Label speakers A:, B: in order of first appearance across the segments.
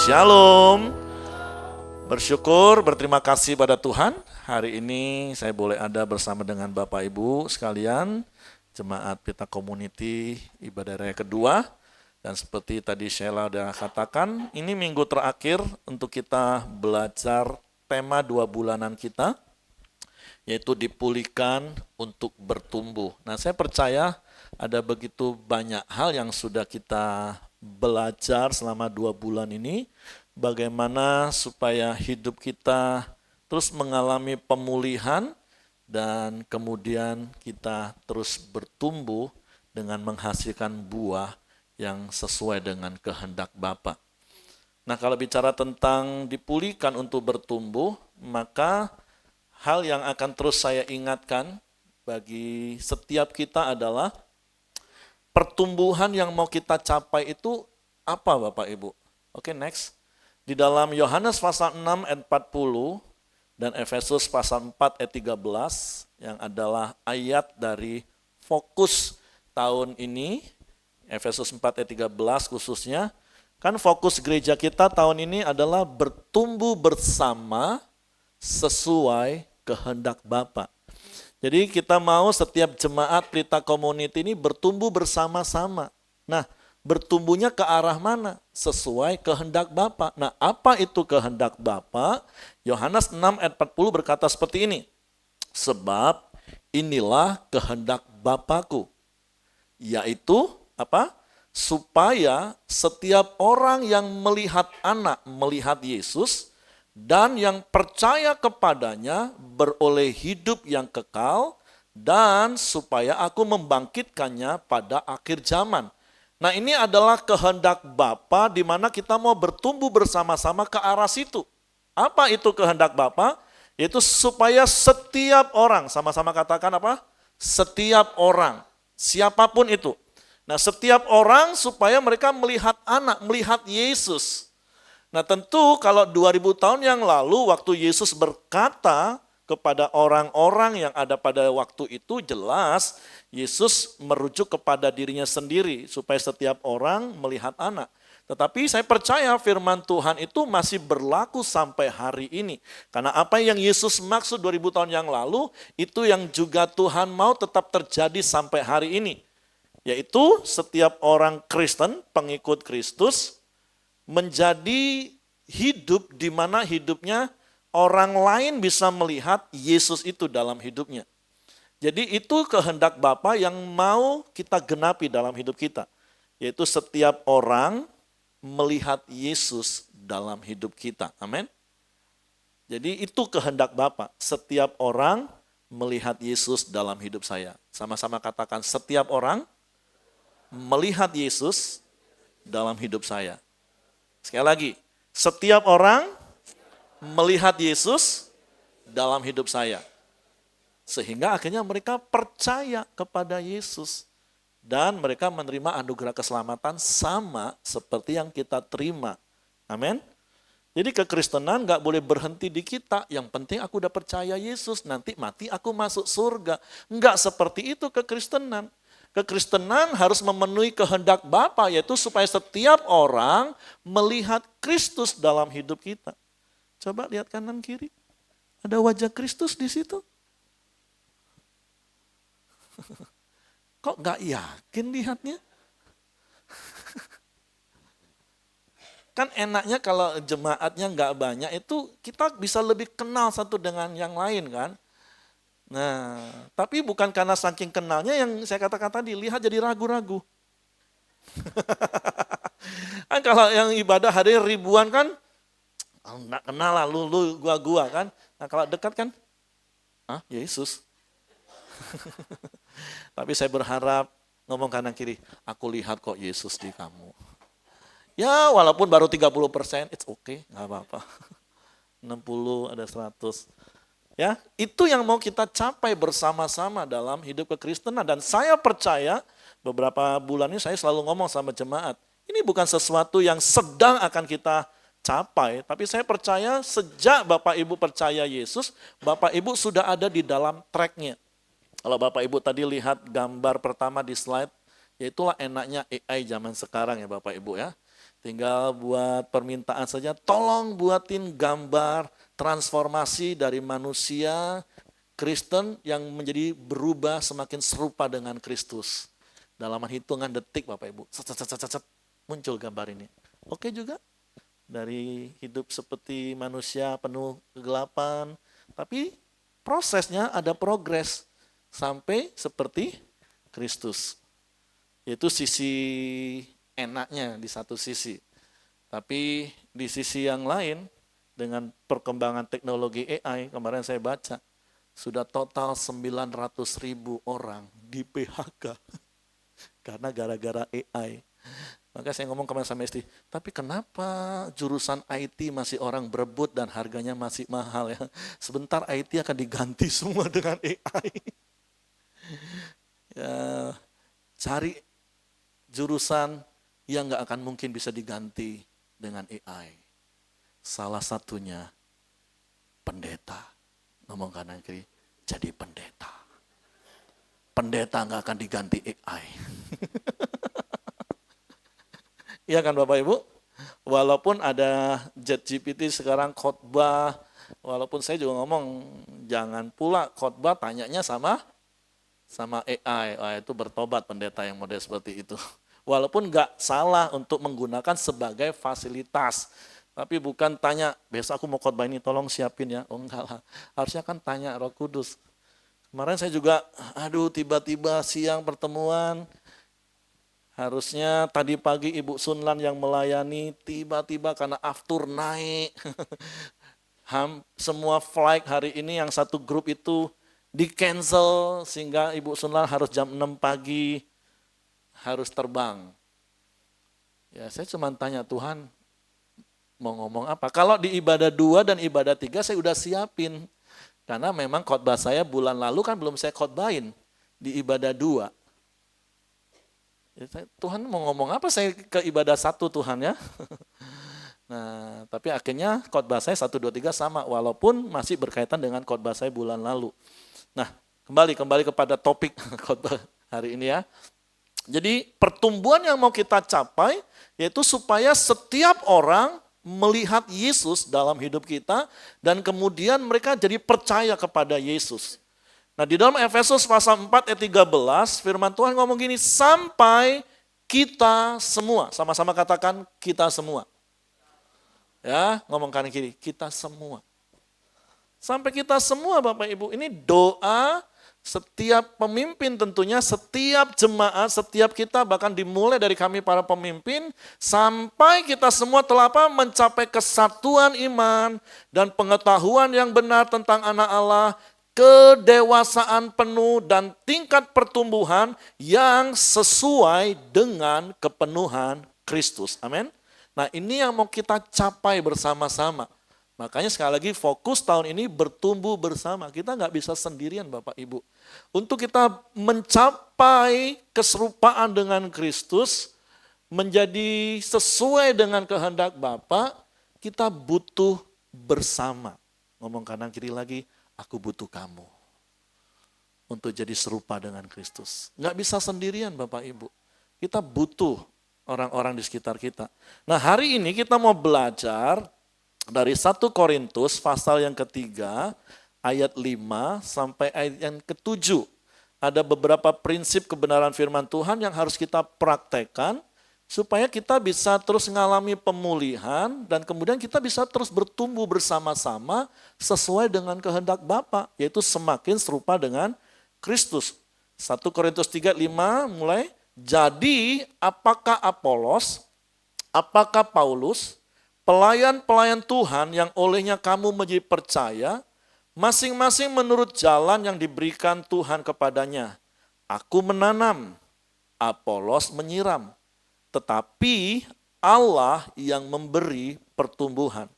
A: Shalom. Bersyukur, berterima kasih pada Tuhan. Hari ini saya boleh ada bersama dengan Bapak Ibu sekalian, Jemaat Pita Community ibadah raya kedua. Dan seperti tadi Sheila sudah katakan, ini minggu terakhir untuk kita belajar tema 2 bulanan kita, yaitu dipulihkan untuk bertumbuh. Nah, saya percaya ada begitu banyak hal yang sudah kita belajar selama 2 bulan ini, bagaimana supaya hidup kita terus mengalami pemulihan dan kemudian kita terus bertumbuh dengan menghasilkan buah yang sesuai dengan kehendak Bapa. Nah, kalau bicara tentang dipulihkan untuk bertumbuh, maka hal yang akan terus saya ingatkan bagi setiap kita adalah pertumbuhan yang mau kita capai itu apa, Bapak Ibu? Oke, next. Di dalam Yohanes pasal 6 ayat 40 dan Efesus pasal 4 ayat 13 yang adalah ayat dari fokus tahun ini, Efesus 4 ayat 13 khususnya, kan fokus gereja kita tahun ini adalah bertumbuh bersama sesuai kehendak Bapa. Jadi kita mau setiap jemaat Pelita Community ini bertumbuh bersama-sama. Nah, bertumbuhnya ke arah mana? Sesuai kehendak Bapa. Nah, apa itu kehendak Bapa? Yohanes 6 ayat 40 berkata seperti ini. Sebab inilah kehendak Bapa-Ku, yaitu apa? Supaya setiap orang yang melihat anak, melihat Yesus, dan yang percaya kepadanya beroleh hidup yang kekal, dan supaya aku membangkitkannya pada akhir zaman. Nah, ini adalah kehendak Bapa di mana kita mau bertumbuh bersama-sama ke arah situ. Apa itu kehendak Bapa? Yaitu supaya setiap orang, sama-sama katakan apa? Setiap orang, siapapun itu. Nah, setiap orang supaya mereka melihat anak, melihat Yesus. Nah, tentu kalau 2000 tahun yang lalu waktu Yesus berkata kepada orang-orang yang ada pada waktu itu, jelas Yesus merujuk kepada dirinya sendiri supaya setiap orang melihat anak. Tetapi saya percaya firman Tuhan itu masih berlaku sampai hari ini. Karena apa yang Yesus maksud 2000 tahun yang lalu, itu yang juga Tuhan mau tetap terjadi sampai hari ini. Yaitu setiap orang Kristen, pengikut Kristus, menjadi hidup di mana hidupnya orang lain bisa melihat Yesus itu dalam hidupnya. Jadi itu kehendak Bapa yang mau kita genapi dalam hidup kita. Yaitu setiap orang melihat Yesus dalam hidup kita. Amin. Jadi itu kehendak Bapa. Setiap orang melihat Yesus dalam hidup saya. Sama-sama katakan, setiap orang melihat Yesus dalam hidup saya. Sekali lagi, setiap orang melihat Yesus dalam hidup saya. Sehingga akhirnya mereka percaya kepada Yesus. Dan mereka menerima anugerah keselamatan sama seperti yang kita terima. Amin. Jadi kekristenan gak boleh berhenti di kita. Yang penting aku udah percaya Yesus, nanti mati aku masuk surga. Enggak seperti itu kekristenan. Kekristenan harus memenuhi kehendak Bapa, yaitu supaya setiap orang melihat Kristus dalam hidup kita. Coba lihat kanan kiri. Ada wajah Kristus di situ? Kok gak yakin lihatnya? Kan enaknya kalau jemaatnya gak banyak, itu kita bisa lebih kenal satu dengan yang lain kan. Nah, tapi bukan karena saking kenalnya yang saya katakan tadi, lihat jadi ragu-ragu. Kan kalau yang ibadah hadir ribuan kan, enggak kenal lah lu gua kan. Nah, kalau dekat kan, Yesus. Tapi saya berharap ngomong kanan kiri, aku lihat kok Yesus di kamu. Ya, walaupun baru 30%, it's okay, enggak apa-apa. 60 ada 100. Ya, itu yang mau kita capai bersama-sama dalam hidup kekristenan. Dan saya percaya beberapa bulan ini saya selalu ngomong sama jemaat, ini bukan sesuatu yang sedang akan kita capai, tapi saya percaya sejak Bapak Ibu percaya Yesus, Bapak Ibu sudah ada di dalam tracknya. Kalau Bapak Ibu tadi lihat gambar pertama di slide, ya itulah enaknya AI zaman sekarang ya Bapak Ibu ya. Tinggal buat permintaan saja, tolong buatin gambar transformasi dari manusia Kristen yang menjadi berubah semakin serupa dengan Kristus. Dalam hitungan detik Bapak Ibu, muncul gambar ini. Oke juga, dari hidup seperti manusia penuh kegelapan, tapi prosesnya ada progres sampai seperti Kristus. Itu sisi enaknya di satu sisi. Tapi di sisi yang lain, dengan perkembangan teknologi AI, kemarin saya baca, sudah total 900.000 orang di PHK karena gara-gara AI. Maka saya ngomong kemarin sama istri, tapi kenapa jurusan IT masih orang berebut dan harganya masih mahal ya? Sebentar IT akan diganti semua dengan AI. Ya, cari jurusan yang nggak akan mungkin bisa diganti dengan AI. Salah satunya pendeta. Ngomong kanan kiri, jadi pendeta. Pendeta nggak akan diganti AI. Iya kan Bapak Ibu? Walaupun ada ChatGPT sekarang khotbah, walaupun saya juga ngomong jangan pula khotbah tanyanya sama AI. Itu bertobat pendeta yang model seperti itu. Walaupun nggak salah untuk menggunakan sebagai fasilitas. Tapi bukan tanya, besok aku mau khotbah ini tolong siapin ya. Oh enggak lah, harusnya kan tanya Roh Kudus. Kemarin saya juga, tiba-tiba siang pertemuan, harusnya tadi pagi Ibu Sunlan yang melayani, tiba-tiba karena aftur naik. Semua flight hari ini yang satu grup itu di-cancel, sehingga Ibu Sunlan harus jam 6 pagi harus terbang. Ya saya cuma tanya, Tuhan mau ngomong apa? Kalau di ibadah 2 dan ibadah 3 saya udah siapin. Karena memang khotbah saya bulan lalu kan belum saya khotbahin di ibadah 2. Tuhan mau ngomong apa saya ke ibadah 1 Tuhan ya. Nah, tapi akhirnya khotbah saya 1, 2, 3 sama walaupun masih berkaitan dengan khotbah saya bulan lalu. Nah, kembali kepada topik khotbah hari ini ya. Jadi pertumbuhan yang mau kita capai yaitu supaya setiap orang melihat Yesus dalam hidup kita dan kemudian mereka jadi percaya kepada Yesus. Nah di dalam Efesus pasal 4 ayat 13 firman Tuhan ngomong gini, sampai kita semua, sama-sama katakan kita semua. Ya, ngomong kanan kiri, kita semua. Sampai kita semua Bapak Ibu, ini doa setiap pemimpin tentunya, setiap jemaat, setiap kita bahkan dimulai dari kami para pemimpin, sampai kita semua telah mencapai kesatuan iman dan pengetahuan yang benar tentang anak Allah, kedewasaan penuh dan tingkat pertumbuhan yang sesuai dengan kepenuhan Kristus. Amin. Nah ini yang mau kita capai bersama-sama. Makanya sekali lagi fokus tahun ini bertumbuh bersama. Kita nggak bisa sendirian Bapak Ibu. Untuk kita mencapai keserupaan dengan Kristus, menjadi sesuai dengan kehendak Bapa, kita butuh bersama. Ngomong kanan kiri lagi, aku butuh kamu untuk jadi serupa dengan Kristus. Nggak bisa sendirian Bapak Ibu. Kita butuh orang-orang di sekitar kita. Nah hari ini kita mau belajar dari 1 Korintus pasal yang ketiga ayat 5 sampai ayat yang ke-7. Ada beberapa prinsip kebenaran firman Tuhan yang harus kita praktekkan supaya kita bisa terus mengalami pemulihan dan kemudian kita bisa terus bertumbuh bersama-sama sesuai dengan kehendak Bapa, yaitu semakin serupa dengan Kristus. 1 Korintus 3:5 mulai, jadi apakah Apolos, apakah Paulus, pelayan-pelayan Tuhan yang olehnya kamu menjadi percaya, masing-masing menurut jalan yang diberikan Tuhan kepadanya. Aku menanam, Apolos menyiram, tetapi Allah yang memberi pertumbuhan.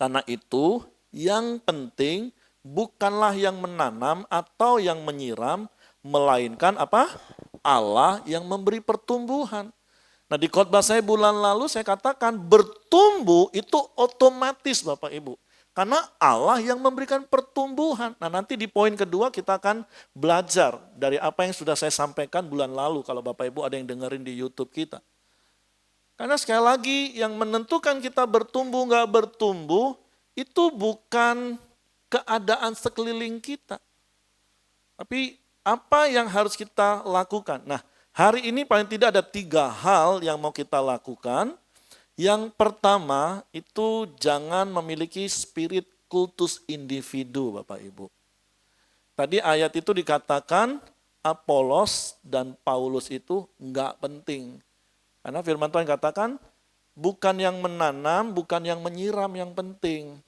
A: Karena itu yang penting bukanlah yang menanam atau yang menyiram, melainkan apa? Allah yang memberi pertumbuhan. Nah di khotbah saya bulan lalu saya katakan bertumbuh itu otomatis Bapak Ibu. Karena Allah yang memberikan pertumbuhan. Nah nanti di poin kedua kita akan belajar dari apa yang sudah saya sampaikan bulan lalu. Kalau Bapak Ibu ada yang dengerin di YouTube kita. Karena sekali lagi yang menentukan kita bertumbuh nggak bertumbuh itu bukan keadaan sekeliling kita. Tapi apa yang harus kita lakukan? Nah, hari ini paling tidak ada 3 hal yang mau kita lakukan. Yang pertama itu jangan memiliki spirit kultus individu Bapak Ibu. Tadi ayat itu dikatakan Apolos dan Paulus itu enggak penting. Karena firman Tuhan katakan bukan yang menanam, bukan yang menyiram yang penting.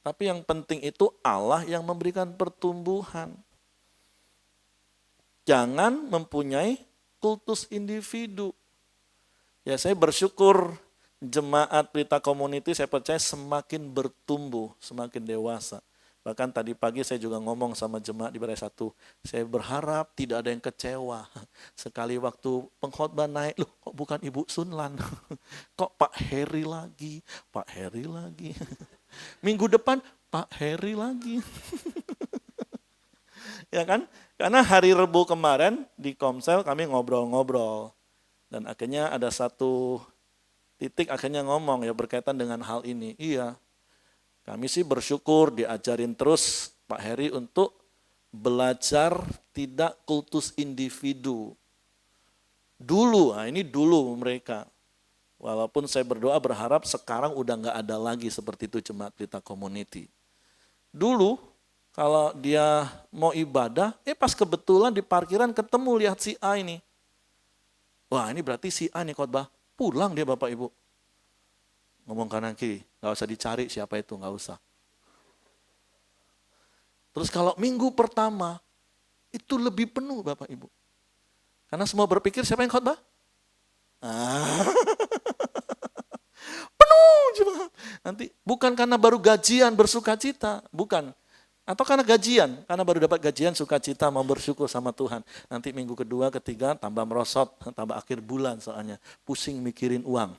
A: Tapi yang penting itu Allah yang memberikan pertumbuhan. Jangan mempunyai kultus individu. Ya, saya bersyukur jemaat Pelita Community saya percaya semakin bertumbuh, semakin dewasa. Bahkan tadi pagi saya juga ngomong sama jemaat di Balai 1, saya berharap tidak ada yang kecewa. Sekali waktu pengkhotbah naik, loh kok bukan Ibu Sunlan? Kok Pak Heri lagi? Pak Heri lagi. Minggu depan Pak Heri lagi. Ya kan? Karena hari Rebu kemarin di Komsel kami ngobrol-ngobrol. Dan akhirnya ada satu titik akhirnya ngomong ya berkaitan dengan hal ini. Iya, kami sih bersyukur diajarin terus Pak Heri untuk belajar tidak kultus individu. Dulu, nah ini dulu mereka. Walaupun saya berdoa berharap sekarang udah nggak ada lagi seperti itu jemaat Pelita Community. Dulu kalau dia mau ibadah, pas kebetulan di parkiran ketemu lihat si A ini. Wah ini berarti si A nih khotbah, pulang dia Bapak Ibu. Ngomong kanan kiri, gak usah dicari siapa itu, gak usah. Terus kalau minggu pertama, itu lebih penuh Bapak Ibu. Karena semua berpikir siapa yang khotbah? Penuh jemaat. Nanti bukan karena baru gajian bersuka cita, bukan. Atau karena gajian, karena baru dapat gajian sukacita mau bersyukur sama Tuhan. Nanti minggu kedua, ketiga tambah merosot, tambah akhir bulan soalnya. Pusing mikirin uang.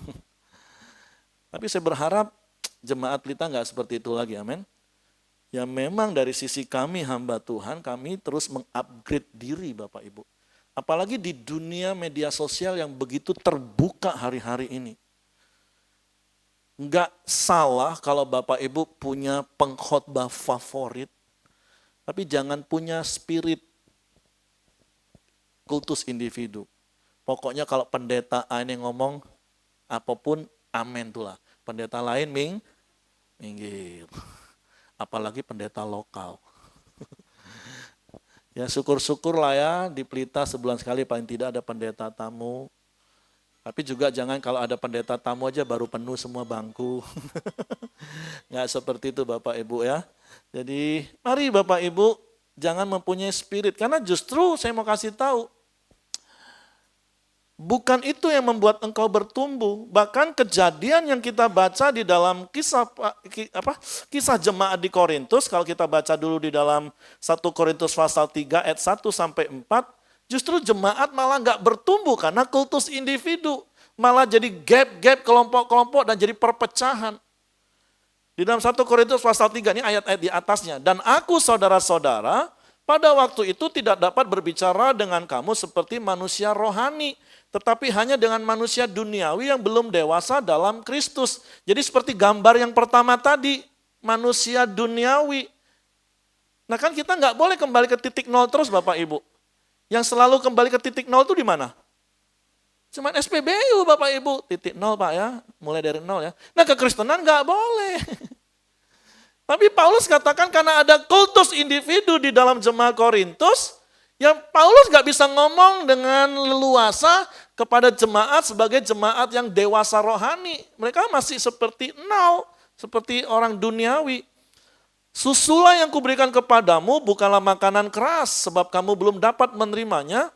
A: Tapi saya berharap jemaat Pelita nggak seperti itu lagi, amin. Ya memang dari sisi kami hamba Tuhan, kami terus mengupgrade diri Bapak Ibu. Apalagi di dunia media sosial yang begitu terbuka hari-hari ini. Nggak salah kalau Bapak Ibu punya pengkhotbah favorit, tapi jangan punya spirit kultus individu. Pokoknya kalau pendeta A ini ngomong, apapun amin tuh lah. Pendeta lain minggir. Apalagi pendeta lokal. Ya syukur-syukur lah ya di Pelita sebulan sekali paling tidak ada pendeta tamu. Tapi juga jangan kalau ada pendeta tamu aja baru penuh semua bangku. Nggak seperti itu Bapak Ibu ya. Jadi mari Bapak Ibu jangan mempunyai spirit. Karena justru saya mau kasih tahu. Bukan itu yang membuat engkau bertumbuh. Bahkan kejadian yang kita baca di dalam kisah jemaat di Korintus. Kalau kita baca dulu di dalam 1 Korintus pasal 3 ayat 1 sampai 4. Justru jemaat malah nggak bertumbuh karena kultus individu. Malah jadi gap-gap kelompok-kelompok dan jadi perpecahan. Di dalam 1 Korintus pasal 3 ini ayat-ayat di atasnya. Dan aku saudara-saudara pada waktu itu tidak dapat berbicara dengan kamu seperti manusia rohani. Tetapi hanya dengan manusia duniawi yang belum dewasa dalam Kristus. Jadi seperti gambar yang pertama tadi, manusia duniawi. Nah kan kita nggak boleh kembali ke titik nol terus Bapak Ibu. Yang selalu kembali ke titik nol itu di mana? Cuman SPBU Bapak Ibu, titik nol Pak ya, mulai dari nol ya. Nah kekristenan nggak boleh. Tapi Paulus katakan karena ada kultus individu di dalam jemaat Korintus, ya Paulus nggak bisa ngomong dengan leluasa kepada jemaat sebagai jemaat yang dewasa rohani. Mereka masih seperti nol, seperti orang duniawi. Susulah yang kuberikan kepadamu bukanlah makanan keras, sebab kamu belum dapat menerimanya,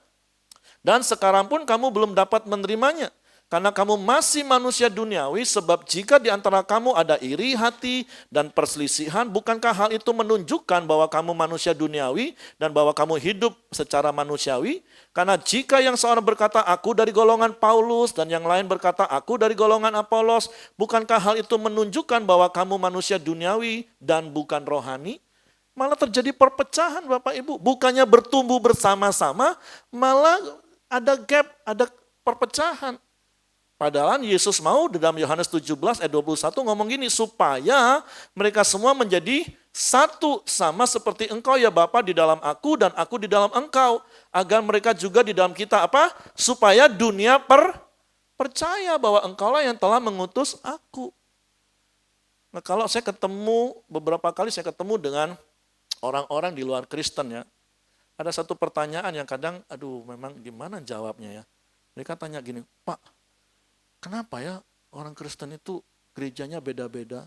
A: dan sekarang pun kamu belum dapat menerimanya. Karena kamu masih manusia duniawi, sebab jika di antara kamu ada iri hati dan perselisihan, bukankah hal itu menunjukkan bahwa kamu manusia duniawi dan bahwa kamu hidup secara manusiawi? Karena jika yang seorang berkata, aku dari golongan Paulus, dan yang lain berkata, aku dari golongan Apolos, bukankah hal itu menunjukkan bahwa kamu manusia duniawi dan bukan rohani? Malah terjadi perpecahan Bapak Ibu. Bukannya bertumbuh bersama-sama, malah ada gap, ada perpecahan. Padahal Yesus mau di dalam Yohanes 17 ayat 21 ngomong gini, supaya mereka semua menjadi satu sama seperti engkau ya Bapa di dalam aku dan aku di dalam engkau. Agar mereka juga di dalam kita apa? Supaya dunia percaya bahwa engkaulah yang telah mengutus aku. Nah kalau saya ketemu, beberapa kali saya ketemu dengan orang-orang di luar Kristen ya. Ada satu pertanyaan yang kadang, aduh memang gimana jawabnya ya. Mereka tanya gini, Pak, kenapa ya orang Kristen itu gerejanya beda-beda,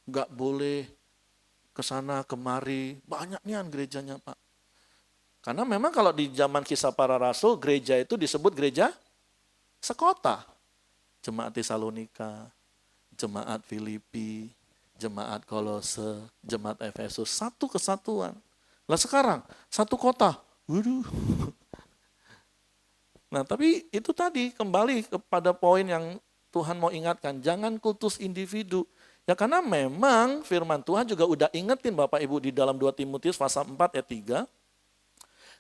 A: nggak boleh ke sana kemari, banyak nian gerejanya Pak. Karena memang kalau di zaman Kisah Para Rasul, gereja itu disebut gereja sekota. Jemaat Tesalonika, jemaat Filipi, jemaat Kolose, jemaat Efesus, satu kesatuan. Lah sekarang, satu kota, waduh. Nah tapi itu tadi kembali kepada poin yang Tuhan mau ingatkan, jangan kultus individu. Ya karena memang firman Tuhan juga udah ingetin Bapak Ibu di dalam 2 Timotius pasal 4 ayat 3.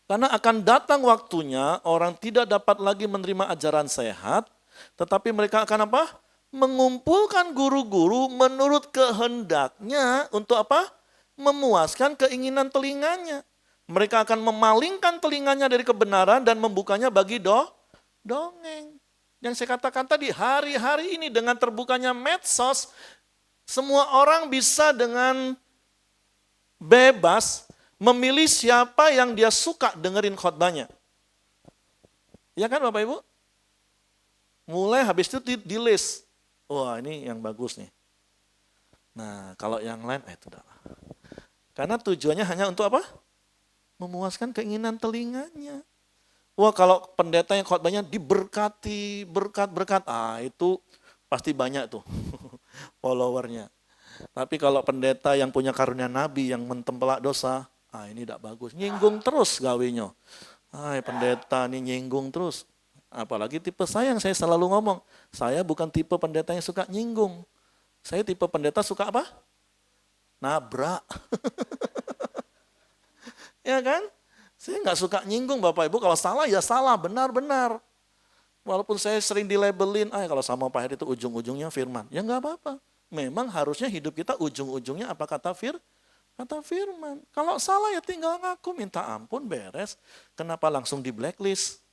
A: Karena akan datang waktunya orang tidak dapat lagi menerima ajaran sehat, tetapi mereka akan apa? Mengumpulkan guru-guru menurut kehendaknya untuk apa? Memuaskan keinginan telinganya. Mereka akan memalingkan telinganya dari kebenaran dan membukanya bagi dongeng. Yang saya katakan tadi, hari-hari ini dengan terbukanya medsos, semua orang bisa dengan bebas memilih siapa yang dia suka dengerin khotbahnya. Ya kan Bapak Ibu? Mulai habis itu di list. Wah ini yang bagus nih. Nah kalau yang lain, itu dah. Karena tujuannya hanya untuk apa? Memuaskan keinginan telinganya. Wah kalau pendeta yang khotbahnya diberkati, berkat, itu pasti banyak tuh followernya. Tapi kalau pendeta yang punya karunia nabi yang mentempelak dosa, ini tidak bagus. Nyinggung terus gawenya. Pendeta ini nyinggung terus. Apalagi tipe saya yang saya selalu ngomong, saya bukan tipe pendeta yang suka nyinggung. Saya tipe pendeta suka apa? Nabrak. Ya kan? Saya nggak suka nyinggung Bapak Ibu, kalau salah ya salah, benar-benar. Walaupun saya sering dilabelin, kalau sama Pak Heri itu ujung-ujungnya firman. Ya nggak apa-apa. Memang harusnya hidup kita ujung-ujungnya apa kata firman. Kalau salah ya tinggal ngaku, minta ampun, beres. Kenapa langsung di blacklist?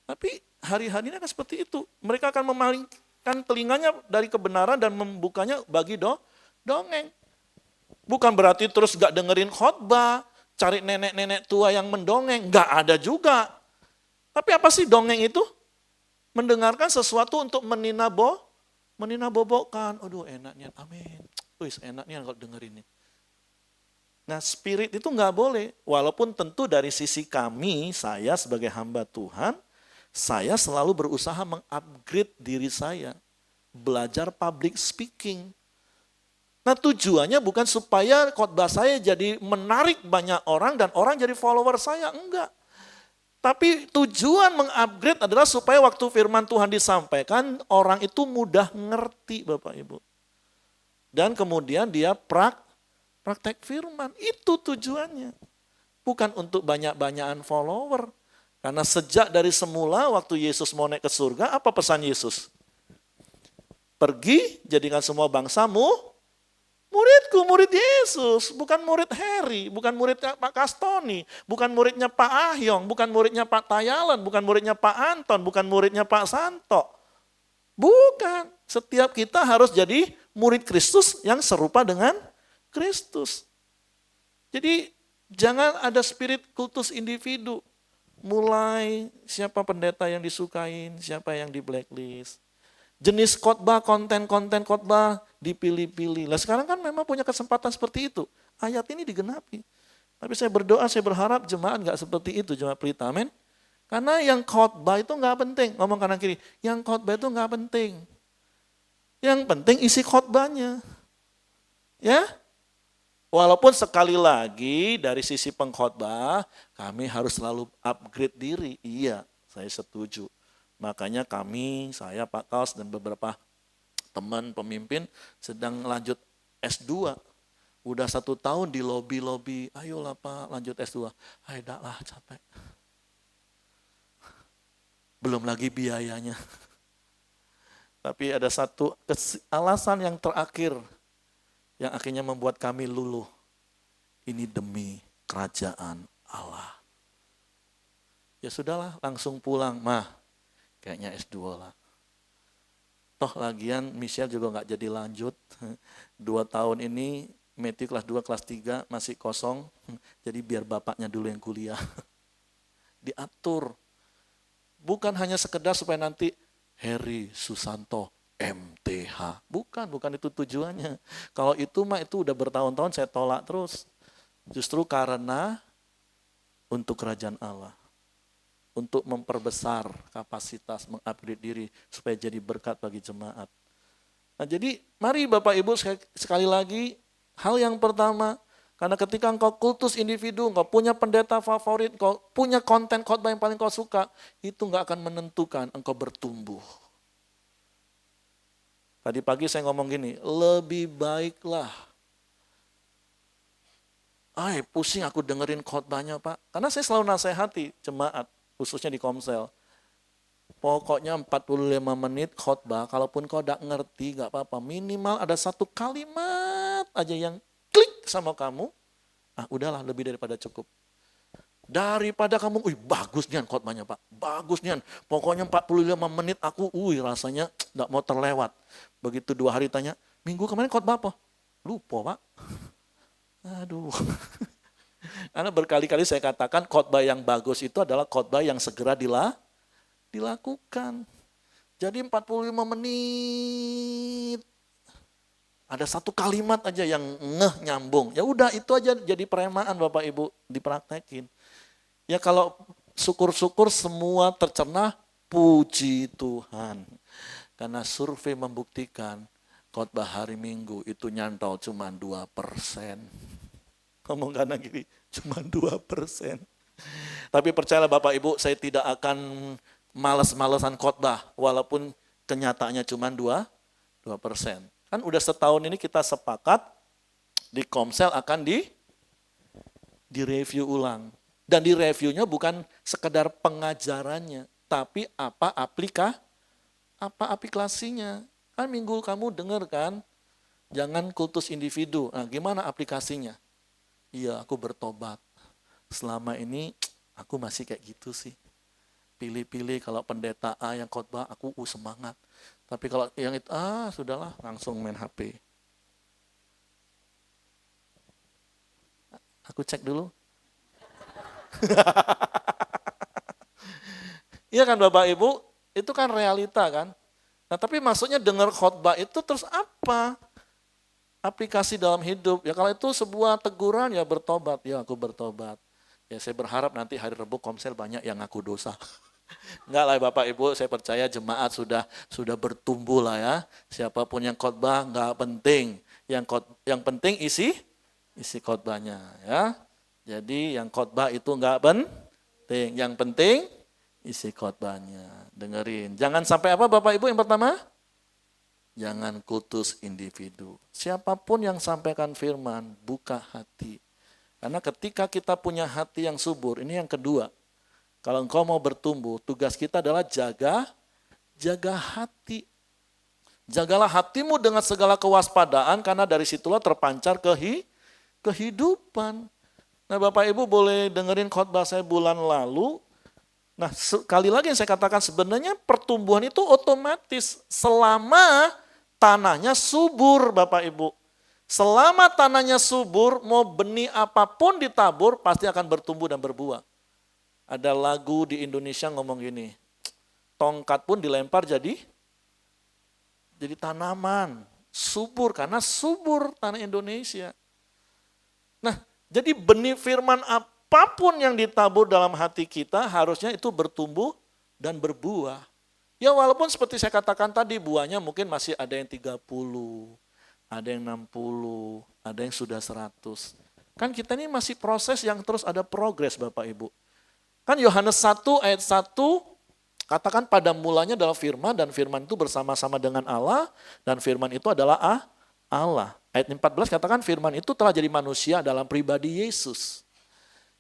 A: Tapi hari-hari ini akan seperti itu. Mereka akan memalingkan telinganya dari kebenaran dan membukanya bagi dongeng. Bukan berarti terus gak dengerin khotbah, cari nenek-nenek tua yang mendongeng. Gak ada juga. Tapi apa sih dongeng itu? Mendengarkan sesuatu untuk meninabobokan. Aduh enaknya, amin. Wih enaknya kalau dengerin ini. Nah spirit itu gak boleh. Walaupun tentu dari sisi kami, saya sebagai hamba Tuhan, saya selalu berusaha mengupgrade diri saya. Belajar public speaking. Nah tujuannya bukan supaya khotbah saya jadi menarik banyak orang dan orang jadi follower saya, enggak. Tapi tujuan mengupgrade adalah supaya waktu firman Tuhan disampaikan, orang itu mudah ngerti Bapak Ibu. Dan kemudian dia praktek firman, itu tujuannya. Bukan untuk banyak-banyakan follower. Karena sejak dari semula waktu Yesus mau naik ke surga, apa pesan Yesus? Pergi, jadikan semua bangsamu muridku, murid Yesus, bukan murid Heri, bukan murid Pak Kastoni, bukan muridnya Pak Ahyong, bukan muridnya Pak Tayalan, bukan muridnya Pak Anton, bukan muridnya Pak Santo. Bukan, setiap kita harus jadi murid Kristus yang serupa dengan Kristus. Jadi jangan ada spirit kultus individu. Mulai siapa pendeta yang disukain, siapa yang di blacklist. Jenis khotbah, konten-konten khotbah dipilih-pilih. Lah sekarang kan memang punya kesempatan seperti itu. Ayat ini digenapi. Tapi saya berdoa, saya berharap jemaat nggak seperti itu, jemaat pelita, amin. Karena yang khotbah itu nggak penting. Ngomong kanan kiri, yang khotbah itu nggak penting. Yang penting isi khotbahnya. Ya, walaupun sekali lagi dari sisi pengkhotbah, kami harus selalu upgrade diri. Iya, saya setuju. Makanya kami, saya Pak Kaus dan beberapa teman pemimpin sedang lanjut S2. Udah 1 tahun di lobi-lobi, ayolah Pak lanjut S2. Dah lah capek. Belum lagi biayanya. Tapi ada satu alasan yang terakhir yang akhirnya membuat kami luluh. Ini demi kerajaan Allah. Ya sudahlah, langsung pulang. Mah, kayaknya S2 lah. Toh lagian Michelle juga nggak jadi lanjut. 2 tahun ini Matthew kelas 2, kelas 3 masih kosong. Jadi biar bapaknya dulu yang kuliah. Diatur. Bukan hanya sekedar supaya nanti Heri Susanto MTH. Bukan itu tujuannya. Kalau itu mah itu udah bertahun-tahun saya tolak terus. Justru karena untuk kerajaan Allah. Untuk memperbesar kapasitas, mengupgrade diri supaya jadi berkat bagi jemaat. Nah jadi mari Bapak Ibu sekali lagi, hal yang pertama, karena ketika engkau kultus individu, engkau punya pendeta favorit, engkau punya konten khotbah yang paling kau suka, itu enggak akan menentukan engkau bertumbuh. Tadi pagi saya ngomong gini, lebih baiklah. Pusing aku dengerin khotbahnya Pak. Karena saya selalu nasihati jemaat, khususnya di Komsel. Pokoknya 45 menit khotbah, kalaupun kau tidak ngerti, gak apa-apa. Minimal ada satu kalimat aja yang klik sama kamu, udahlah lebih daripada cukup. Daripada kamu, bagus nian khotbahnya Pak, bagus nian. Pokoknya 45 menit aku, rasanya gak mau terlewat. Begitu 2 hari tanya, minggu kemarin khotbah apa? Lupa Pak. Aduh. Karena berkali-kali saya katakan khotbah yang bagus itu adalah khotbah yang segera dilakukan. Jadi 45 menit. Ada satu kalimat aja yang nyambung. Ya udah itu aja jadi premaan Bapak Ibu dipraktekin. Ya kalau syukur-syukur semua tercerna, puji Tuhan. Karena survei membuktikan khotbah hari Minggu itu nyantol cuma 2%. Ngomong karena gini, cuma 2%. Tapi percayalah Bapak Ibu, saya tidak akan malas-malasan khotbah, walaupun kenyataannya cuma 2%. Kan udah setahun ini kita sepakat, di Komsel akan direview ulang. Dan di reviewnya bukan sekedar pengajarannya, tapi apa aplikasinya. Kan minggu kamu dengar kan, jangan kultus individu. Nah gimana aplikasinya? Iya, aku bertobat. Selama ini aku masih kayak gitu sih. Pilih-pilih kalau pendeta A yang khotbah, aku semangat. Tapi kalau yang itu, sudahlah, langsung main HP. Aku cek dulu. Iya kan Bapak Ibu, itu kan realita kan. Nah tapi maksudnya dengar khotbah itu terus apa? Aplikasi dalam hidup. Ya kalau itu sebuah teguran ya bertobat. Ya aku bertobat. Ya saya berharap nanti hari Rabu Komsel banyak yang ngaku dosa. Enggak lah Bapak Ibu, saya percaya jemaat sudah bertumbuh lah ya. Siapapun yang khotbah enggak penting. Yang penting isi khotbahnya ya. Jadi yang khotbah itu enggak penting. Yang penting isi khotbahnya. Dengerin. Jangan sampai apa Bapak Ibu yang pertama? Jangan kultus individu. Siapapun yang sampaikan firman, buka hati. Karena ketika kita punya hati yang subur, ini yang kedua. Kalau engkau mau bertumbuh, tugas kita adalah jaga hati. Jagalah hatimu dengan segala kewaspadaan, karena dari situlah terpancar kehidupan. Nah Bapak Ibu boleh dengerin khotbah saya bulan lalu. Nah sekali lagi yang saya katakan sebenarnya pertumbuhan itu otomatis selama tanahnya subur Bapak Ibu. Selama tanahnya subur, mau benih apapun ditabur pasti akan bertumbuh dan berbuah. Ada lagu di Indonesia ngomong gini, tongkat pun dilempar jadi tanaman. Subur, karena subur tanah Indonesia. Nah, jadi benih firman apapun yang ditabur dalam hati kita harusnya itu bertumbuh dan berbuah. Ya walaupun seperti saya katakan tadi buahnya mungkin masih ada yang 30, ada yang 60, ada yang sudah 100. Kan kita ini masih proses yang terus ada progres Bapak Ibu. Kan Yohanes 1 ayat 1 katakan pada mulanya adalah firman dan firman itu bersama-sama dengan Allah dan firman itu adalah Allah. Ayat 14 katakan firman itu telah jadi manusia dalam pribadi Yesus.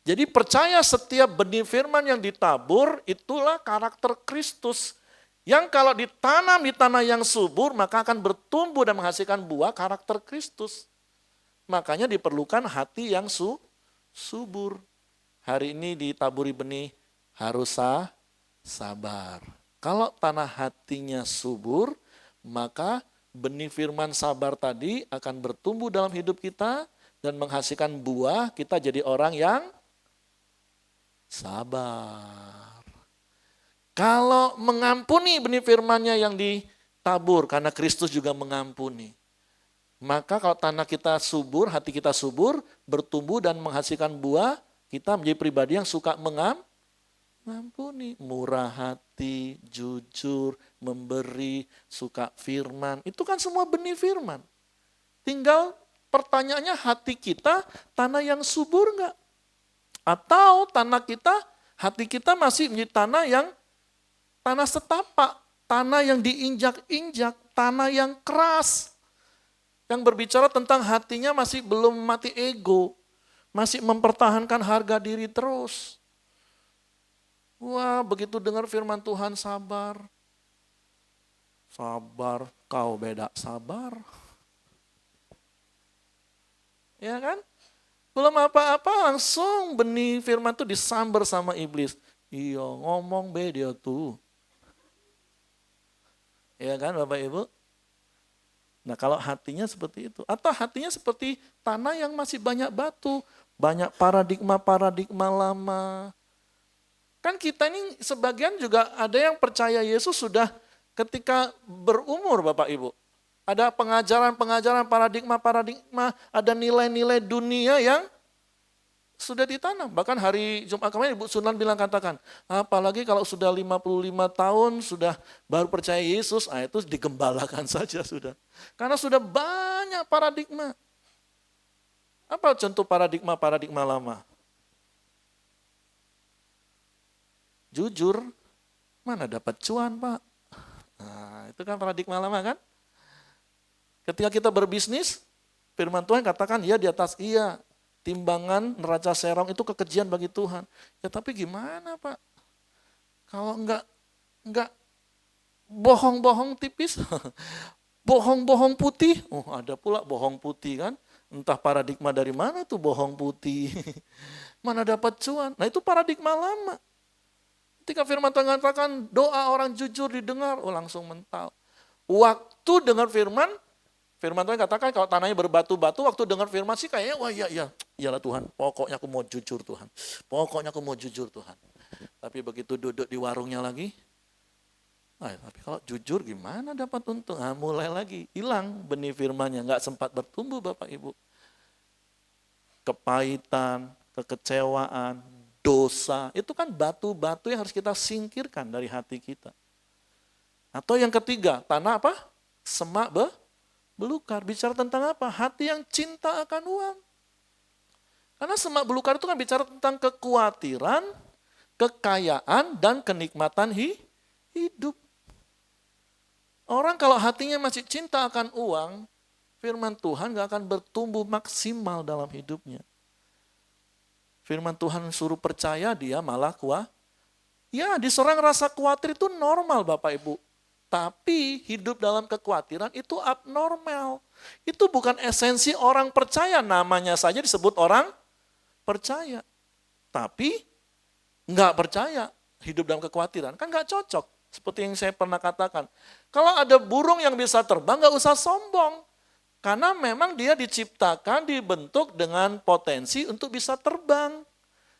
A: Jadi percaya setiap benih firman yang ditabur itulah karakter Kristus Yang kalau ditanam di tanah yang subur, maka akan bertumbuh dan menghasilkan buah karakter Kristus. Makanya diperlukan hati yang subur. Hari ini ditaburi benih, harus sabar. Kalau tanah hatinya subur, maka benih firman sabar tadi akan bertumbuh dalam hidup kita dan menghasilkan buah, kita jadi orang yang sabar. Kalau mengampuni benih firman-Nya yang ditabur, karena Kristus juga mengampuni. Maka kalau tanah kita subur, hati kita subur, bertumbuh dan menghasilkan buah, kita menjadi pribadi yang suka mengampuni, murah hati, jujur, memberi, suka firman. Itu kan semua benih firman. Tinggal pertanyaannya, hati kita tanah yang subur enggak? Atau hati kita masih menjadi tanah setapak, tanah yang diinjak-injak, tanah yang keras. Yang berbicara tentang hatinya masih belum mati ego, masih mempertahankan harga diri terus. Wah, begitu dengar firman Tuhan sabar. Sabar, kau beda sabar. Ya kan? Belum apa-apa langsung benih firman itu disambar sama iblis. Iya, ngomong beda tuh. Ya kan Bapak Ibu? Nah kalau hatinya seperti itu. Atau hatinya seperti tanah yang masih banyak batu. Banyak paradigma-paradigma lama. Kan kita ini sebagian juga ada yang percaya Yesus sudah ketika berumur Bapak Ibu. Ada pengajaran-pengajaran, paradigma-paradigma, ada nilai-nilai dunia yang sudah ditanam. Bahkan hari Jumat kemarin Ibu Sunan katakan, apalagi kalau sudah 55 tahun, sudah baru percaya Yesus, itu digembalakan saja sudah. Karena sudah banyak paradigma. Apa contoh paradigma-paradigma lama? Jujur, mana dapat cuan Pak? Nah, itu kan paradigma lama kan? Ketika kita berbisnis, firman Tuhan katakan, ya di atas iya. Timbangan neraca serong itu kekejian bagi Tuhan. Ya tapi gimana Pak? Kalau enggak bohong-bohong tipis, bohong-bohong putih. Oh ada pula bohong putih kan. Entah paradigma dari mana tuh bohong putih. Mana dapat cuan. Nah itu paradigma lama. Ketika firman Tuhan katakan doa orang jujur didengar, langsung mental. Waktu dengar firman Tuhan katakan kalau tanahnya berbatu-batu, waktu dengar firman sih kayaknya, wah iyalah Tuhan, pokoknya aku mau jujur Tuhan. Pokoknya aku mau jujur Tuhan. Tapi begitu duduk di warungnya lagi, tapi kalau jujur gimana dapat untung? Mulai lagi, hilang benih firmannya, nggak sempat bertumbuh Bapak Ibu. Kepahitan, kekecewaan, dosa, itu kan batu-batu yang harus kita singkirkan dari hati kita. Atau yang ketiga, tanah apa? Semak belukar. Bicara tentang apa? Hati yang cinta akan uang. Karena semak belukar itu kan bicara tentang kekhawatiran, kekayaan, dan kenikmatan hidup. Orang kalau hatinya masih cinta akan uang, firman Tuhan gak akan bertumbuh maksimal dalam hidupnya. Firman Tuhan suruh percaya, dia malah Ya, diserang rasa khawatir itu normal Bapak Ibu. Tapi hidup dalam kekhawatiran itu abnormal. Itu bukan esensi orang percaya, namanya saja disebut orang percaya. Tapi nggak percaya hidup dalam kekhawatiran, kan nggak cocok. Seperti yang saya pernah katakan. Kalau ada burung yang bisa terbang, nggak usah sombong. Karena memang dia diciptakan, dibentuk dengan potensi untuk bisa terbang.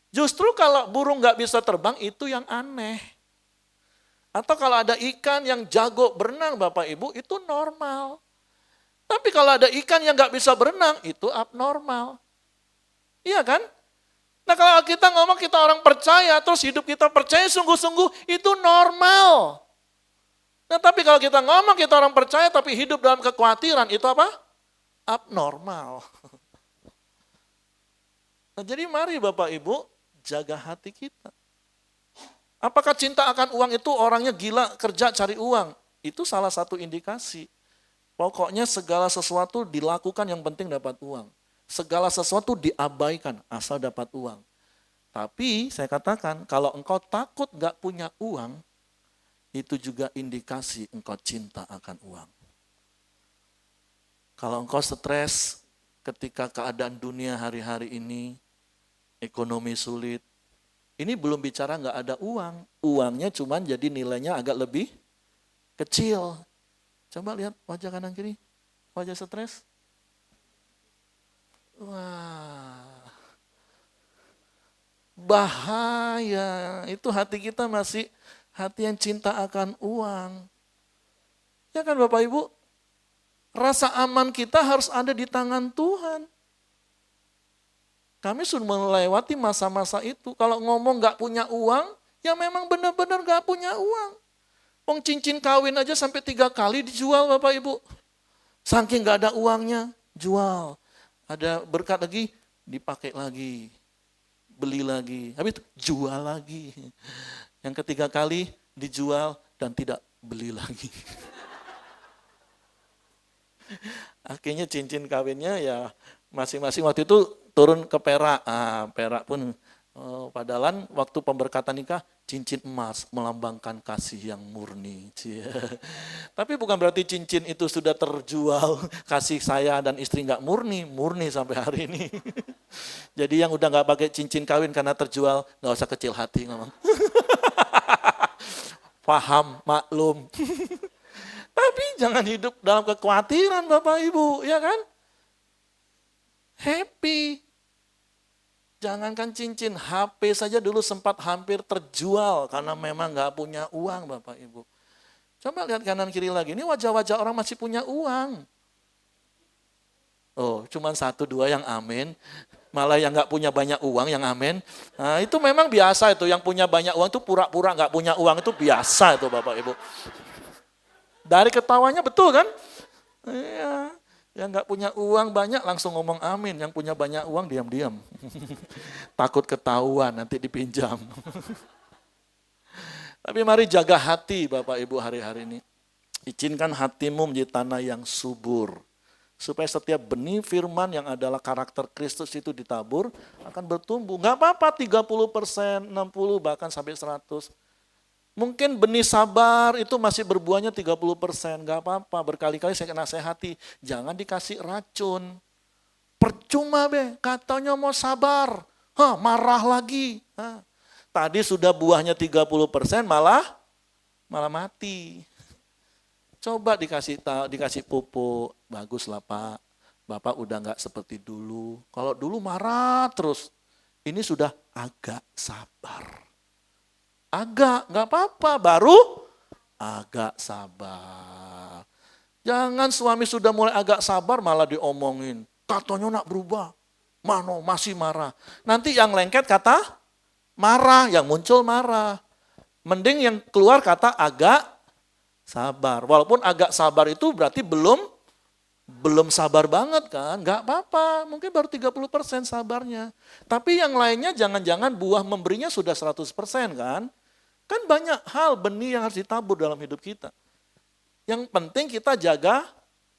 A: Justru kalau burung nggak bisa terbang, itu yang aneh. Atau kalau ada ikan yang jago berenang Bapak Ibu, itu normal. Tapi kalau ada ikan yang nggak bisa berenang, itu abnormal. Iya kan? Nah kalau kita ngomong kita orang percaya, terus hidup kita percaya sungguh-sungguh, itu normal. Nah tapi kalau kita ngomong kita orang percaya, tapi hidup dalam kekhawatiran, itu apa? Abnormal. Nah jadi mari Bapak Ibu, jaga hati kita. Apakah cinta akan uang itu orangnya gila kerja cari uang? Itu salah satu indikasi. Pokoknya segala sesuatu dilakukan yang penting dapat uang. Segala sesuatu diabaikan asal dapat uang. Tapi saya katakan kalau engkau takut gak punya uang, itu juga indikasi engkau cinta akan uang. Kalau engkau stres ketika keadaan dunia hari-hari ini, ekonomi sulit, ini belum bicara nggak ada uang. Uangnya cuman jadi nilainya agak lebih kecil. Coba lihat wajah kanan kiri, wajah stres. Wah, bahaya. Itu hati kita masih hati yang cinta akan uang. Ya kan Bapak Ibu? Rasa aman kita harus ada di tangan Tuhan. Kami sudah melewati masa-masa itu. Kalau ngomong gak punya uang, ya memang benar-benar gak punya uang. Wong cincin kawin aja sampai 3 kali dijual Bapak Ibu. Saking gak ada uangnya, jual. Ada berkat lagi, dipakai lagi. Beli lagi, habis itu jual lagi. Yang ketiga kali dijual dan tidak beli lagi. Akhirnya cincin kawinnya ya masing-masing waktu itu turun ke perak. Perak pun padahal waktu pemberkatan nikah cincin emas melambangkan kasih yang murni. Tapi bukan berarti cincin itu sudah terjual, kasih saya dan istri nggak murni sampai hari ini. Jadi yang udah nggak pakai cincin kawin karena terjual, nggak usah kecil hati ngomong. Paham, maklum. Tapi jangan hidup dalam kekhawatiran Bapak Ibu, ya kan? Happy. Jangankan cincin, HP saja dulu sempat hampir terjual karena memang nggak punya uang Bapak Ibu. Coba lihat kanan kiri lagi, ini wajah-wajah orang masih punya uang. Oh, cuman 1-2 yang amin. Malah yang nggak punya banyak uang yang amin. Nah, itu memang biasa itu, yang punya banyak uang itu pura-pura nggak punya uang itu biasa itu Bapak Ibu. Dari ketawanya betul kan? Iya. Yang nggak punya uang banyak langsung ngomong amin. Yang punya banyak uang diam-diam. Takut ketahuan nanti dipinjam. Tapi mari jaga hati Bapak Ibu hari-hari ini. Izinkan hatimu menjadi tanah yang subur. Supaya setiap benih firman yang adalah karakter Kristus itu ditabur, akan bertumbuh. Nggak apa-apa 30%, 60%, bahkan sampai 100%. Mungkin benih sabar itu masih berbuahnya 30%, nggak apa-apa. Berkali-kali saya nasihati, jangan dikasih racun. Percuma katanya mau sabar, marah lagi. Tadi sudah buahnya 30% malah mati. Coba dikasih pupuk, baguslah Pak. Bapak udah nggak seperti dulu. Kalau dulu marah terus, ini sudah agak sabar. Agak, nggak apa-apa, baru agak sabar. Jangan suami sudah mulai agak sabar malah diomongin. Katanya nak berubah, mano masih marah. Nanti yang lengket kata marah, yang muncul marah. Mending yang keluar kata agak sabar. Walaupun agak sabar itu berarti belum sabar banget kan. Nggak apa-apa, mungkin baru 30% sabarnya. Tapi yang lainnya jangan-jangan buah memberinya sudah 100% kan. Kan banyak hal benih yang harus ditabur dalam hidup kita. Yang penting kita jaga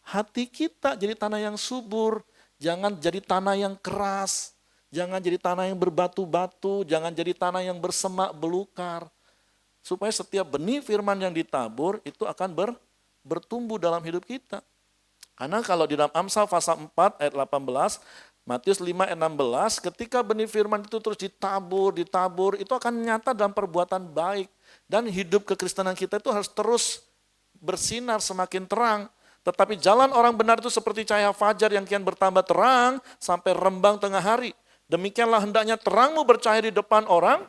A: hati kita jadi tanah yang subur. Jangan jadi tanah yang keras. Jangan jadi tanah yang berbatu-batu. Jangan jadi tanah yang bersemak belukar. Supaya setiap benih firman yang ditabur itu akan bertumbuh dalam hidup kita. Karena kalau di dalam Amsal pasal 4 ayat 18, Matius 5 ayat 16, ketika benih firman itu terus ditabur, itu akan nyata dalam perbuatan baik. Dan hidup kekristenan kita itu harus terus bersinar semakin terang. Tetapi jalan orang benar itu seperti cahaya fajar yang kian bertambah terang sampai rembang tengah hari. Demikianlah hendaknya terangmu bercahaya di depan orang,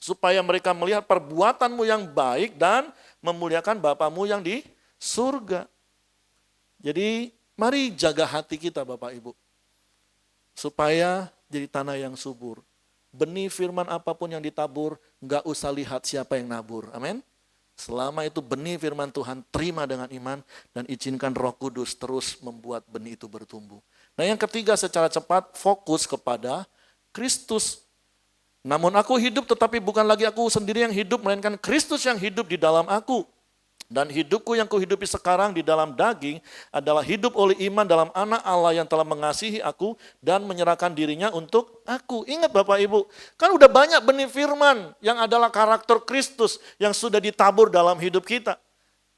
A: supaya mereka melihat perbuatanmu yang baik dan memuliakan Bapamu yang di surga. Jadi mari jaga hati kita Bapak Ibu. Supaya jadi tanah yang subur. Benih firman apapun yang ditabur, enggak usah lihat siapa yang nabur. Amin. Selama itu benih firman Tuhan, terima dengan iman dan izinkan Roh Kudus terus membuat benih itu bertumbuh. Nah yang ketiga secara cepat, fokus kepada Kristus. Namun aku hidup tetapi bukan lagi aku sendiri yang hidup, melainkan Kristus yang hidup di dalam aku. Dan hidupku yang kuhidupi sekarang di dalam daging adalah hidup oleh iman dalam anak Allah yang telah mengasihi aku dan menyerahkan dirinya untuk aku. Ingat Bapak Ibu, kan udah banyak benih firman yang adalah karakter Kristus yang sudah ditabur dalam hidup kita.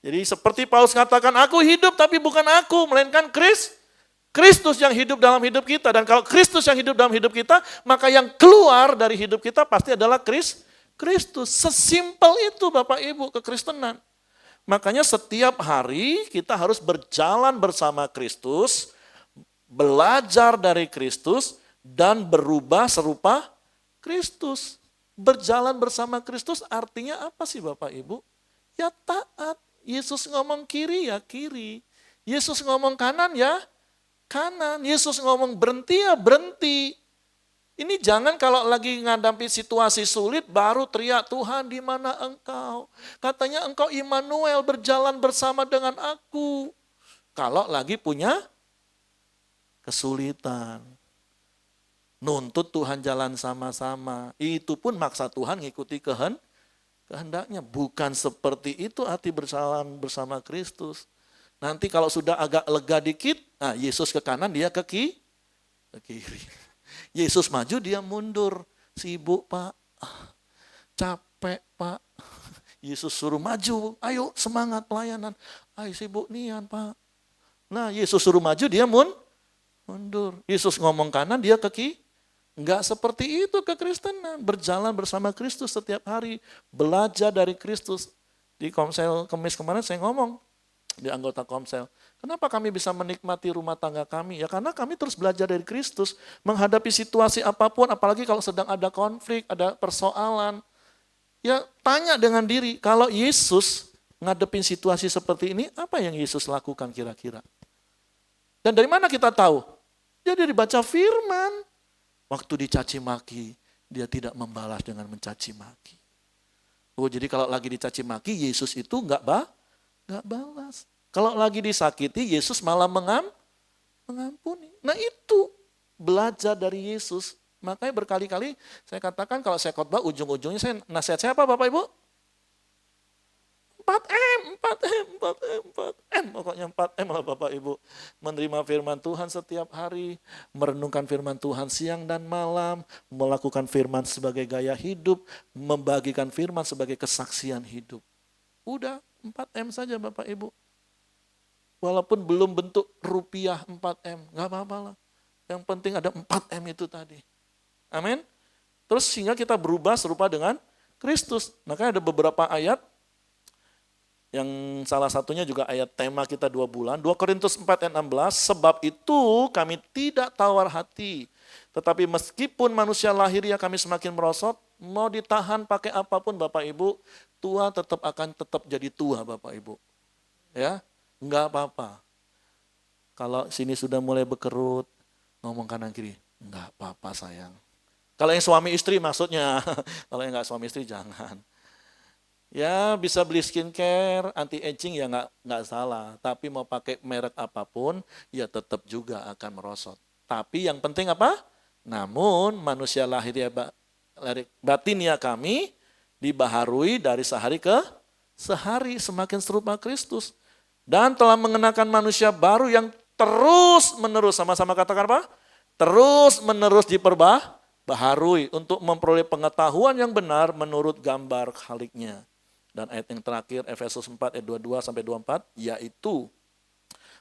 A: Jadi seperti Paulus katakan, aku hidup tapi bukan aku, melainkan Kristus yang hidup dalam hidup kita. Dan kalau Kristus yang hidup dalam hidup kita, maka yang keluar dari hidup kita pasti adalah Kristus. Sesimpel itu Bapak Ibu kekristenan. Makanya setiap hari kita harus berjalan bersama Kristus, belajar dari Kristus, dan berubah serupa Kristus. Berjalan bersama Kristus artinya apa sih Bapak Ibu? Ya taat. Yesus ngomong kiri ya kiri. Yesus ngomong kanan ya kanan. Yesus ngomong berhenti ya berhenti. Ini jangan kalau lagi menghadapi situasi sulit baru teriak, Tuhan di mana engkau? Katanya engkau Immanuel berjalan bersama dengan aku. Kalau lagi punya kesulitan. Nuntut Tuhan jalan sama-sama. Itu pun maksa Tuhan ngikuti kehendaknya. Bukan seperti itu arti berjalan bersama Kristus. Nanti kalau sudah agak lega dikit, nah Yesus ke kanan dia ke kiri. Yesus maju, dia mundur. Sibuk Pak, capek Pak. Yesus suruh maju, ayo semangat pelayanan. Ayo sibuk nian Pak. Nah Yesus suruh maju, dia mundur. Yesus ngomong kanan, dia ke kiri. Enggak seperti itu kekristenan. Berjalan bersama Kristus setiap hari. Belajar dari Kristus. Di Komsel Kemis kemarin saya ngomong, di anggota Komsel. Kenapa kami bisa menikmati rumah tangga kami? Ya karena kami terus belajar dari Kristus. Menghadapi situasi apapun, apalagi kalau sedang ada konflik, ada persoalan. Ya tanya dengan diri, kalau Yesus ngadepin situasi seperti ini, apa yang Yesus lakukan kira-kira? Dan dari mana kita tahu? Jadi dibaca firman. Waktu dicaci maki, dia tidak membalas dengan mencaci maki. Oh jadi kalau lagi dicaci maki, Yesus itu enggak balas. Kalau lagi disakiti, Yesus malah mengampuni. Nah itu belajar dari Yesus. Makanya berkali-kali saya katakan kalau saya khotbah ujung-ujungnya saya nasihat saya apa Bapak Ibu? 4M. Pokoknya 4M lah Bapak Ibu. Menerima firman Tuhan setiap hari, merenungkan firman Tuhan siang dan malam, melakukan firman sebagai gaya hidup, membagikan firman sebagai kesaksian hidup. Udah 4M saja Bapak Ibu. Walaupun belum bentuk rupiah 4M, gak apa-apa lah. Yang penting ada 4M itu tadi. Amin. Terus sehingga kita berubah serupa dengan Kristus. Makanya ada beberapa ayat, yang salah satunya juga ayat tema kita 2 bulan, 2 Korintus 4 ayat 16, sebab itu kami tidak tawar hati. Tetapi meskipun manusia lahiriah kami semakin merosot, mau ditahan pakai apapun Bapak Ibu, tua akan tetap jadi tua Bapak Ibu. Ya. Enggak apa-apa. Kalau sini sudah mulai berkerut, ngomong kanan kiri, enggak apa-apa sayang. Kalau yang suami istri maksudnya, kalau yang enggak suami istri jangan. Ya bisa beli skincare, anti-aging ya enggak salah. Tapi mau pakai merek apapun, ya tetap juga akan merosot. Tapi yang penting apa? Namun manusia lahiriah batinnya kami dibaharui dari sehari ke sehari semakin serupa Kristus. Dan telah mengenakan manusia baru yang terus menerus, sama-sama katakan apa? Terus menerus diperbaharui untuk memperoleh pengetahuan yang benar menurut gambar khaliknya. Dan ayat yang terakhir Efesus 4 ayat 22 sampai 24 yaitu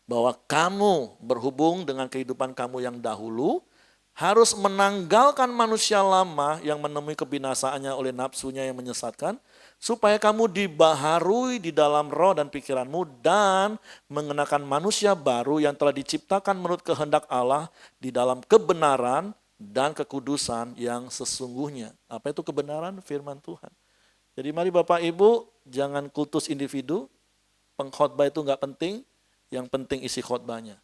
A: bahwa kamu berhubung dengan kehidupan kamu yang dahulu harus menanggalkan manusia lama yang menemui kebinasaannya oleh nafsunya yang menyesatkan, supaya kamu dibaharui di dalam roh dan pikiranmu dan mengenakan manusia baru yang telah diciptakan menurut kehendak Allah di dalam kebenaran dan kekudusan yang sesungguhnya. Apa itu kebenaran? Firman Tuhan. Jadi mari Bapak Ibu, jangan kultus individu, pengkhotbah itu enggak penting, yang penting isi khotbahnya.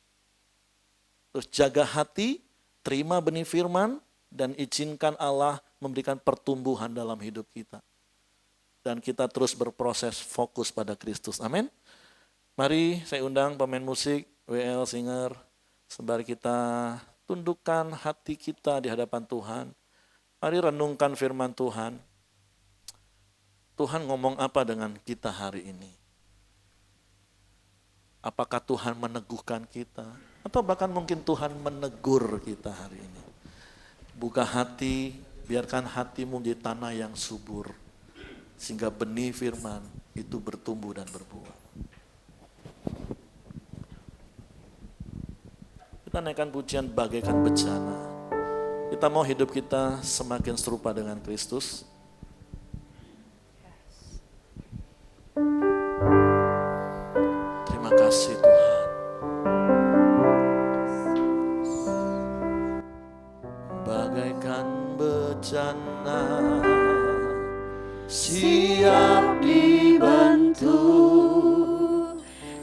A: Terus jaga hati, terima benih firman, dan izinkan Allah memberikan pertumbuhan dalam hidup kita. Dan kita terus berproses fokus pada Kristus. Amin. Mari saya undang pemain musik, WL Singer, sembari kita tundukkan hati kita di hadapan Tuhan. Mari renungkan firman Tuhan. Tuhan ngomong apa dengan kita hari ini? Apakah Tuhan meneguhkan kita? Atau bahkan mungkin Tuhan menegur kita hari ini. Buka hati, biarkan hatimu menjadi tanah yang subur. Sehingga benih firman itu bertumbuh dan berbuah. Kita naikkan pujian bagaikan bejana. Kita mau hidup kita semakin serupa dengan Kristus. Terima kasih Tuhan. Bagaikan bejana, siap dibentuk,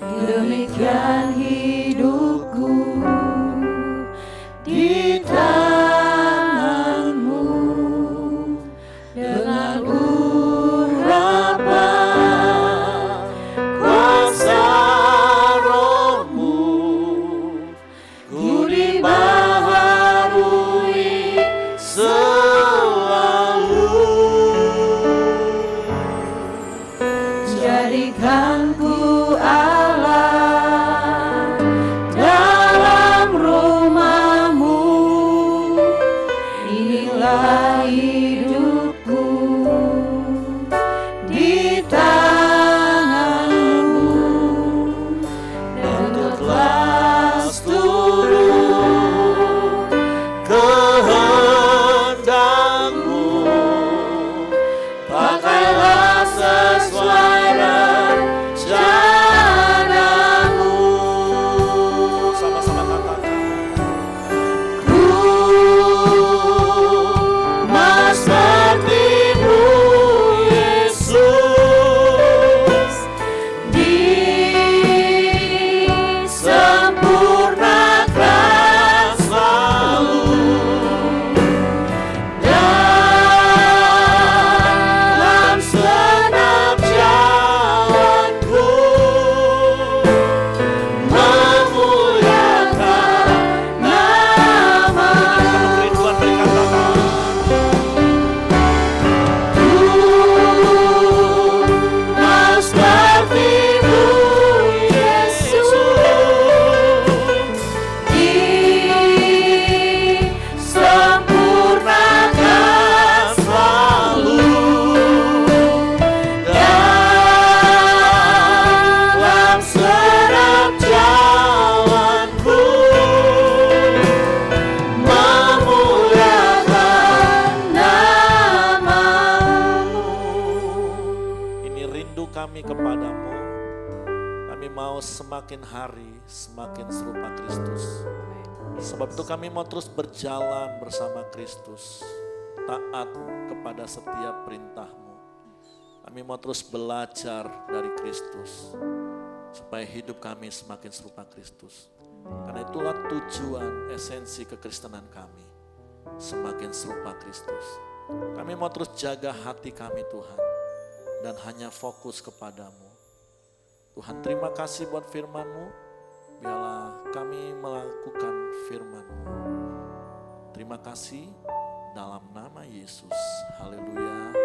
B: demikian hidupku di tanganmu, dengan urapan kuasa Roh-Mu, ku dibaharui selalu. Jadikan ku Allah dalam rumah-Mu, inilah hidupku di tangan-Mu, dan tuklah
A: turun kehendak-Mu, pakailah sesuai rencana-Mu. Sama-sama katakan,
B: ku mau seperti-Mu, Yesus, disempurnakan selalu dalam segenap jalanku, memuliakan nama-Mu.
A: kerinduan berkatakan,
B: Mau seperti-Mu, Yesus, disempurnakan selalu dalam segenap jalanku, memuliakan nama-Mu.
A: ini rindu kami kepadamu. Kami mau semakin hari semakin serupa Kristus. Sebab itu kami mau terus berjalan bersama Kristus, taat kepada setiap perintah-Mu. Kami mau terus belajar dari Kristus, supaya hidup kami semakin serupa Kristus. Karena itulah tujuan esensi kekristenan kami, semakin serupa Kristus. Kami mau terus jaga hati kami Tuhan, dan hanya fokus kepadamu. Tuhan, terima kasih buat firman-Mu. Biarlah kami melakukan firman-Mu. Terima kasih dalam nama Yesus. Haleluya.